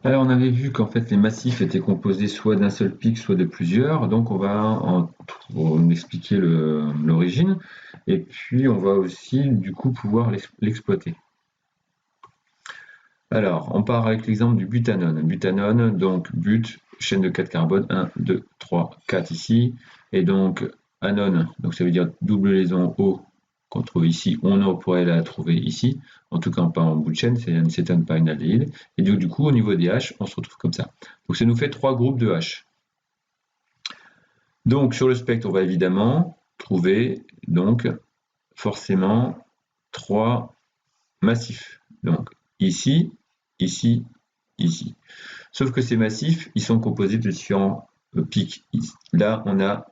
Alors, on avait vu qu'en fait les massifs étaient composés soit d'un seul pic, soit de plusieurs. Donc, on expliquer l'origine, et puis on va aussi du coup pouvoir l'exploiter. Alors, on part avec l'exemple du butanone. Butanone, donc but, chaîne de 4 carbones, 1, 2, 3, 4 ici. Et donc, anone, donc ça veut dire double liaison O qu'on trouve ici. On pourrait la trouver ici. En tout cas, pas en bout de chaîne, c'est un cétone, pas une aldéhyde. Et du coup, au niveau des H, on se retrouve comme ça. Donc, ça nous fait 3 groupes de H. Donc, sur le spectre, on va évidemment trouver, donc, forcément, 3 massifs. Donc, ici, ici, ici. Sauf que ces massifs, ils sont composés de différents pics. Là, on a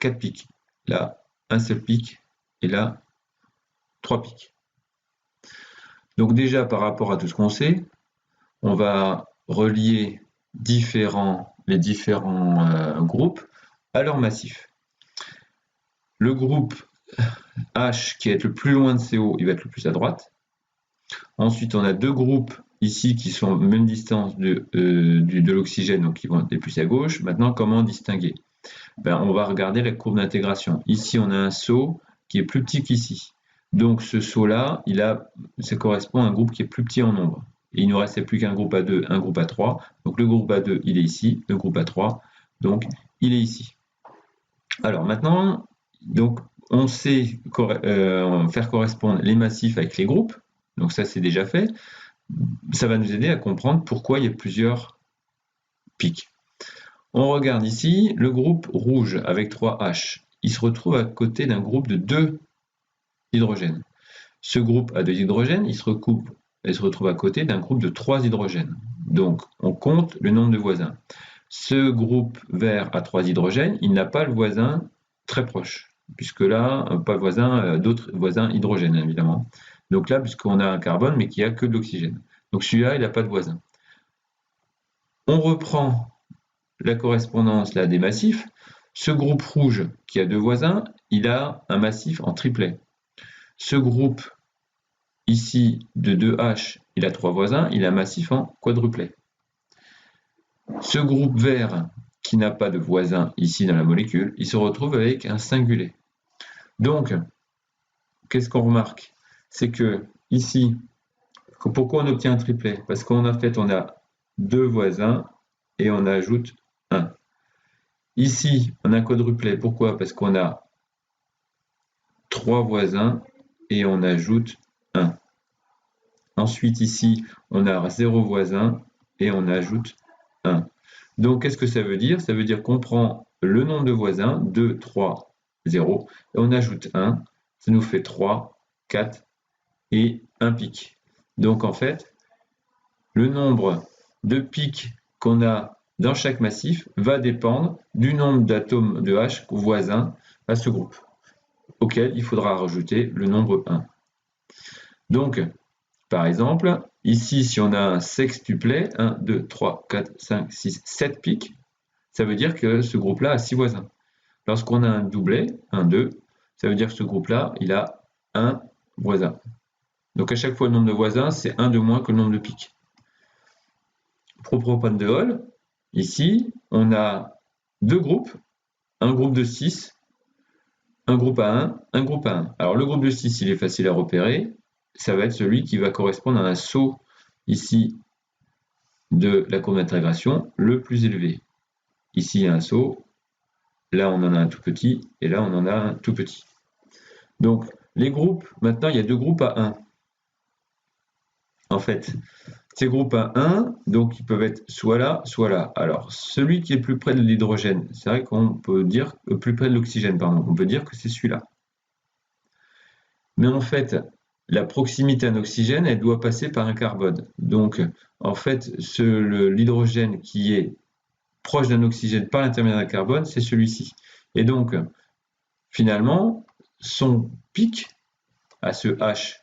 4 pics. Là, un seul pic. Et là, 3 pics. Donc déjà, par rapport à tout ce qu'on sait, on va relier les différents groupes à leur massif. Le groupe H, qui est le plus loin de CO, il va être le plus à droite. Ensuite, on a deux groupes ici qui sont à la même distance de l'oxygène, donc qui vont être les plus à gauche. Maintenant, comment distinguer? On va regarder la courbe d'intégration. Ici, on a un SO qui est plus petit qu'ici. Donc ce SO-là, ça correspond à un groupe qui est plus petit en nombre. Et il ne nous restait plus qu'un groupe A2, un groupe A3. Donc le groupe A2, il est ici, le groupe A3, donc il est ici. Alors maintenant, donc, on sait faire correspondre les massifs avec les groupes. Donc ça, c'est déjà fait. Ça va nous aider à comprendre pourquoi il y a plusieurs pics. On regarde ici le groupe rouge avec 3 H. Il se retrouve à côté d'un groupe de 2 hydrogènes. Ce groupe a 2 hydrogènes, il se retrouve à côté d'un groupe de 3 hydrogènes. Donc, on compte le nombre de voisins. Ce groupe vert a 3 hydrogènes, il n'a pas le voisin très proche, puisque là, pas d'autres voisins hydrogènes, évidemment. Donc là, puisqu'on a un carbone, mais qui a que de l'oxygène. Donc celui-là, il n'a pas de voisin. On reprend la correspondance là des massifs. Ce groupe rouge qui a 2 voisins, il a un massif en triplet. Ce groupe ici de 2H, il a 3 voisins, il a un massif en quadruplet. Ce groupe vert qui n'a pas de voisins ici dans la molécule, il se retrouve avec un singulet. Donc, qu'est-ce qu'on remarque? C'est que ici, pourquoi on obtient un triplet? Parce qu'en fait, on a 2 voisins et on ajoute 1. Ici, on a un quadruplet. Pourquoi? Parce qu'on a 3 voisins et on ajoute 1. Ensuite, ici, on a 0 voisin et on ajoute 1. Donc, qu'est-ce que ça veut dire? Ça veut dire qu'on prend le nombre de voisins, 2, 3, 0, et on ajoute 1. Ça nous fait 3, 4 et 1 pic. Donc, en fait, le nombre de pics qu'on a dans chaque massif va dépendre du nombre d'atomes de H voisins à ce groupe, auquel il faudra rajouter le nombre 1. Donc, par exemple, ici, si on a un sextuplet, 1, 2, 3, 4, 5, 6, 7 pics, ça veut dire que ce groupe-là a 6 voisins. Lorsqu'on a un doublet, 1, 2, ça veut dire que ce groupe-là, il a un voisin. Donc à chaque fois, le nombre de voisins, c'est 1 de moins que le nombre de pics. Propropandiol, ici, on a deux groupes, un groupe de 6, un groupe à 1, un groupe à 1. Alors le groupe de 6, il est facile à repérer, ça va être celui qui va correspondre à un saut ici de la courbe d'intégration le plus élevé. Ici, il y a un saut, là on en a un tout petit, et là on en a un tout petit. Donc les groupes, maintenant il y a deux groupes à 1. En fait, ces groupes à 1, donc ils peuvent être soit là, soit là. Alors celui qui est plus près de l'hydrogène, c'est vrai qu'on peut dire, plus près de l'oxygène, pardon, on peut dire que c'est celui-là. Mais en fait, la proximité à un oxygène, elle doit passer par un carbone. Donc, en fait, l'hydrogène qui est proche d'un oxygène par l'intermédiaire d'un carbone, c'est celui-ci. Et donc, finalement, son pic à ce H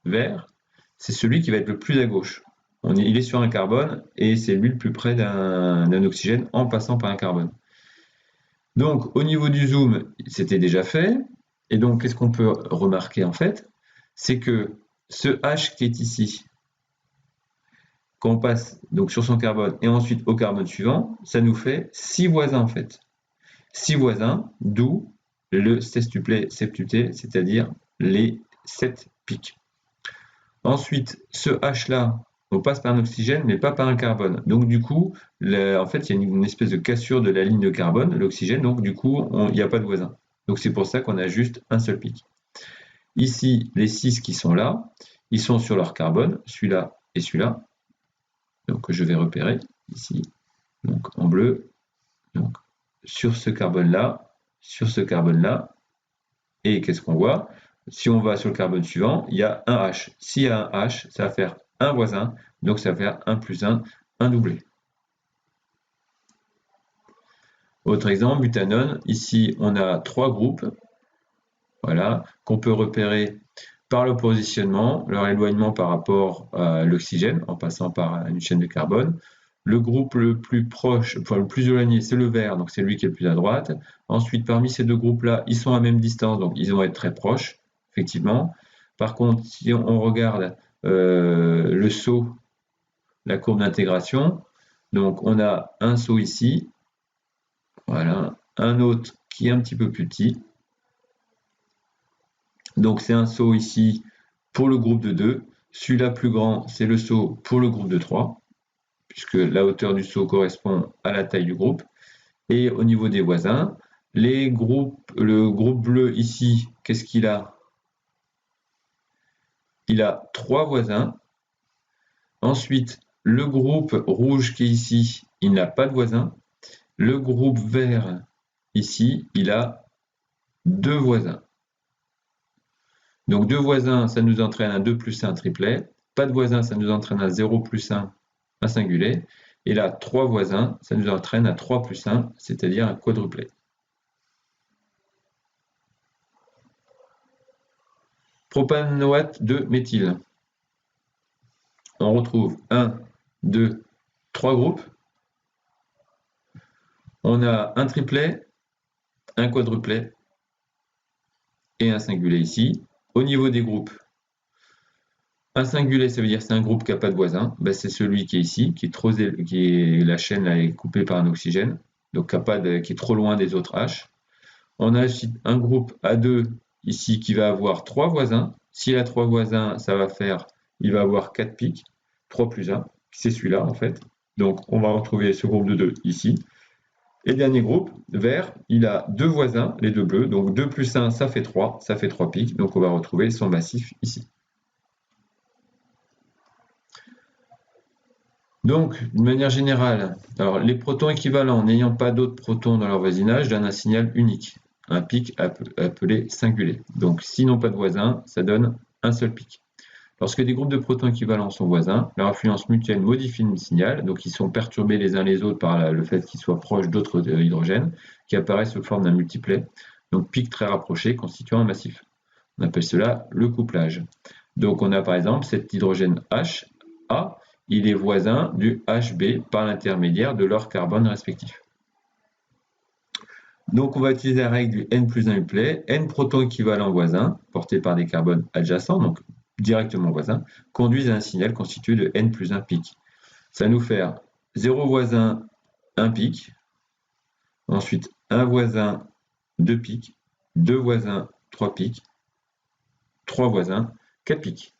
vert, c'est celui qui va être le plus à gauche. Il est sur un carbone et c'est lui le plus près d'un oxygène en passant par un carbone. Donc, au niveau du zoom, c'était déjà fait. Et donc, qu'est-ce qu'on peut remarquer en fait? C'est que ce H qui est ici, quand on passe donc sur son carbone et ensuite au carbone suivant, ça nous fait 6 voisins en fait. 6 voisins, d'où le sextuplet, septuplet, c'est-à-dire les 7 pics. Ensuite, ce H-là, on passe par un oxygène, mais pas par un carbone. Donc du coup, en fait, il y a une espèce de cassure de la ligne de carbone, l'oxygène, donc du coup, il n'y a pas de voisin. Donc c'est pour ça qu'on a juste un seul pic. Ici, les 6 qui sont là, ils sont sur leur carbone, celui-là et celui-là. Donc je vais repérer ici, donc en bleu, donc sur ce carbone-là, et qu'est-ce qu'on voit? Si on va sur le carbone suivant, il y a un H. S'il y a un H, ça va faire un voisin, donc ça va faire 1 plus 1, un doublé. Autre exemple, butanone, ici on a 3 groupes, voilà, qu'on peut repérer par le positionnement, leur éloignement par rapport à l'oxygène, en passant par une chaîne de carbone. Le groupe le plus proche, enfin le plus éloigné, c'est le vert, donc c'est lui qui est le plus à droite. Ensuite, parmi ces deux groupes-là, ils sont à même distance, donc ils vont être très proches, effectivement. Par contre, si on regarde le saut, la courbe d'intégration, donc on a un saut ici, voilà, un autre qui est un petit peu plus petit. Donc c'est un saut ici pour le groupe de 2. Celui-là plus grand, c'est le saut pour le groupe de 3, puisque la hauteur du saut correspond à la taille du groupe. Et au niveau des voisins, le groupe bleu ici, qu'est-ce qu'il a? Il a 3 voisins. Ensuite, le groupe rouge qui est ici, il n'a pas de voisins. Le groupe vert ici, il a 2 voisins. Donc 2 voisins, ça nous entraîne un 2 plus 1 triplet. Pas de voisins, ça nous entraîne un 0 plus 1, un singulier. Et là, 3 voisins, ça nous entraîne à 3 plus 1, c'est-à-dire un quadruplet. Propanoate de méthyle. On retrouve 1, 2, 3 groupes. On a un triplet, un quadruplet et un singulier ici. Au niveau des groupes, un singulier, ça veut dire que c'est un groupe qui n'a pas de voisin. Ben, c'est celui qui est ici, la chaîne là, est coupée par un oxygène, donc qui est trop loin des autres H. On a aussi un groupe A2 ici qui va avoir 3 voisins. S'il a 3 voisins, il va avoir 4 pics, 3 plus 1, c'est celui-là en fait. Donc on va retrouver ce groupe de 2 ici. Et dernier groupe, vert, il a 2 voisins, les deux bleus, donc 2 plus 1, ça fait 3 pics, donc on va retrouver son massif ici. Donc, de manière générale, alors les protons équivalents n'ayant pas d'autres protons dans leur voisinage donnent un signal unique, un pic appelé singulier. Donc, s'ils n'ont pas de voisins, ça donne un seul pic. Lorsque des groupes de protons équivalents sont voisins, leur influence mutuelle modifie le signal, donc ils sont perturbés les uns les autres par le fait qu'ils soient proches d'autres hydrogènes, qui apparaissent sous forme d'un multiplet, donc pics très rapprochés constituant un massif. On appelle cela le couplage. Donc on a par exemple cet hydrogène H, A, il est voisin du HB par l'intermédiaire de leurs carbones respectifs. Donc on va utiliser la règle du N plus 1 uplet, N protons équivalents voisins, portés par des carbones adjacents, donc directement voisins, conduisent à un signal constitué de N plus 1 pic. Ça va nous faire 0 voisin, 1 pic, ensuite 1 voisin, 2 pics, 2 voisins, 3 pics, 3 voisins, 4 pics.